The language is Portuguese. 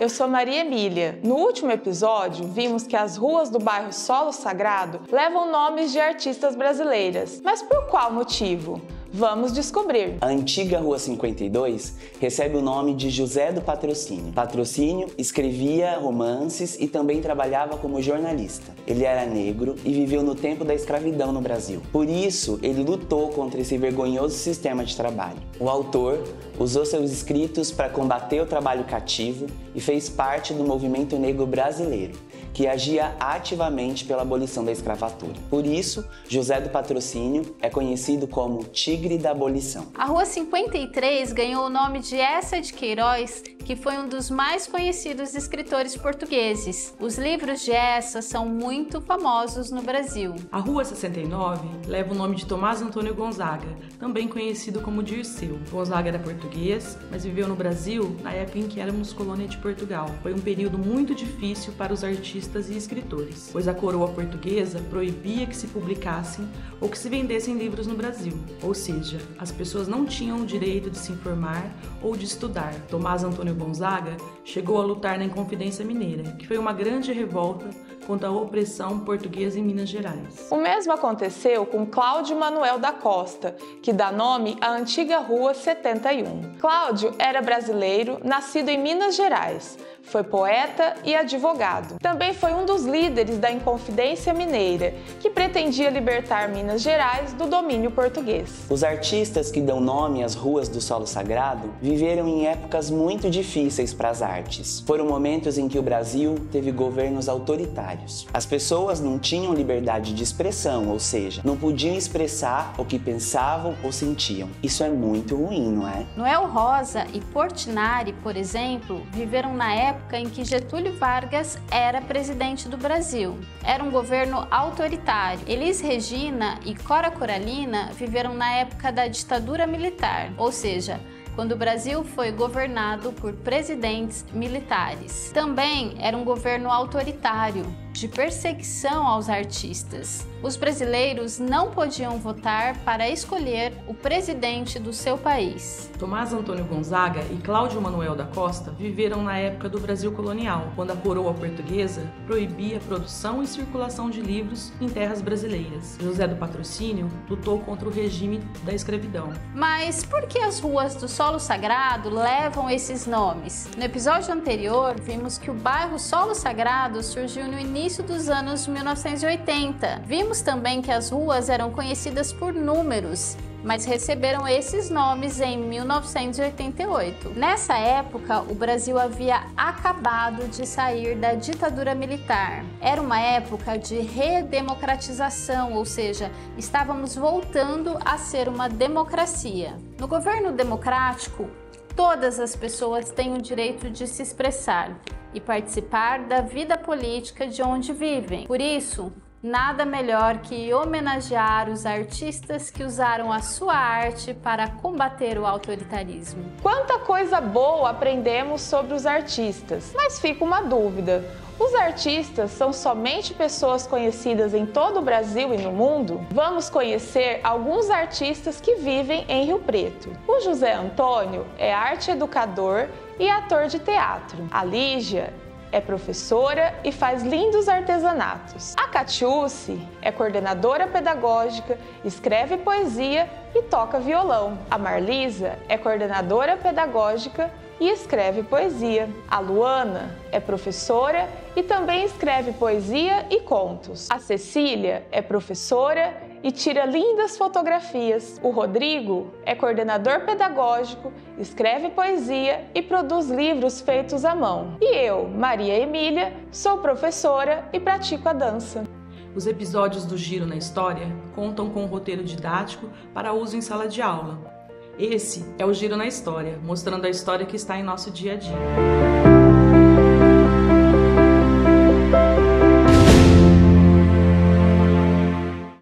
eu sou Maria Emília. No último episódio, vimos que as ruas do bairro Solo Sagrado levam nomes de artistas brasileiras. Mas por qual motivo? Vamos descobrir. A antiga Rua 52 recebe o nome de José do Patrocínio. Patrocínio escrevia romances e também trabalhava como jornalista. Ele era negro e viveu no tempo da escravidão no Brasil. Por isso, ele lutou contra esse vergonhoso sistema de trabalho. O autor usou seus escritos para combater o trabalho cativo e fez parte do movimento negro brasileiro, que agia ativamente pela abolição da escravatura. Por isso, José do Patrocínio é conhecido como Tigre da Abolição. A Rua 53 ganhou o nome de Eça de Queiroz, que foi um dos mais conhecidos escritores portugueses. Os livros de Eça são muito famosos no Brasil. A Rua 69 leva o nome de Tomás Antônio Gonzaga, também conhecido como Dirceu. Gonzaga era português, mas viveu no Brasil na época em que éramos colônia de Portugal. Foi um período muito difícil para os artistas e escritores, pois a coroa portuguesa proibia que se publicassem ou que se vendessem livros no Brasil. Ou seja, as pessoas não tinham o direito de se informar ou de estudar. Tomás Antônio Gonzaga chegou a lutar na Inconfidência Mineira, que foi uma grande revolta contra a opressão portuguesa em Minas Gerais. O mesmo aconteceu com Cláudio Manuel da Costa, que dá nome à antiga Rua 71. Cláudio era brasileiro, nascido em Minas Gerais. Foi poeta e advogado. Também foi um dos líderes da Inconfidência Mineira, que pretendia libertar Minas Gerais do domínio português. Os artistas que dão nome às ruas do Solo Sagrado viveram em épocas muito difíceis para as artes. Foram momentos em que o Brasil teve governos autoritários. As pessoas não tinham liberdade de expressão, ou seja, não podiam expressar o que pensavam ou sentiam. Isso é muito ruim, não é? Noel Rosa e Portinari, por exemplo, viveram na época em que Getúlio Vargas era presidente do Brasil. Era um governo autoritário. Elis Regina e Cora Coralina viveram na época da ditadura militar, ou seja, quando o Brasil foi governado por presidentes militares. Também era um governo autoritário, de perseguição aos artistas. Os brasileiros não podiam votar para escolher o presidente do seu país. Tomás Antônio Gonzaga e Cláudio Manuel da Costa viveram na época do Brasil colonial, quando a coroa portuguesa proibia a produção e circulação de livros em terras brasileiras. José do Patrocínio lutou contra o regime da escravidão. Mas por que as ruas do Solo Sagrado levam esses nomes? No episódio anterior, vimos que o bairro Solo Sagrado surgiu no início dos anos 1980. Vimos também que as ruas eram conhecidas por números, mas receberam esses nomes em 1988. Nessa época, o Brasil havia acabado de sair da ditadura militar. Era uma época de redemocratização, ou seja, estávamos voltando a ser uma democracia. No governo democrático, todas as pessoas têm o direito de se expressar e participar da vida política de onde vivem. Por isso, nada melhor que homenagear os artistas que usaram a sua arte para combater o autoritarismo. Quanta coisa boa aprendemos sobre os artistas, mas fica uma dúvida. Os artistas são somente pessoas conhecidas em todo o Brasil e no mundo? Vamos conhecer alguns artistas que vivem em Rio Preto. O José Antônio é arte educador e ator de teatro. A Lígia é professora e faz lindos artesanatos. A Catiúce é coordenadora pedagógica, escreve poesia e toca violão. A Marlisa é coordenadora pedagógica e escreve poesia. A Luana é professora e também escreve poesia e contos. A Cecília é professora e tira lindas fotografias. O Rodrigo é coordenador pedagógico, escreve poesia e produz livros feitos à mão. E eu, Maria Emília, sou professora e pratico a dança. Os episódios do Giro na História contam com um roteiro didático para uso em sala de aula. Esse é o Giro na História, mostrando a história que está em nosso dia a dia.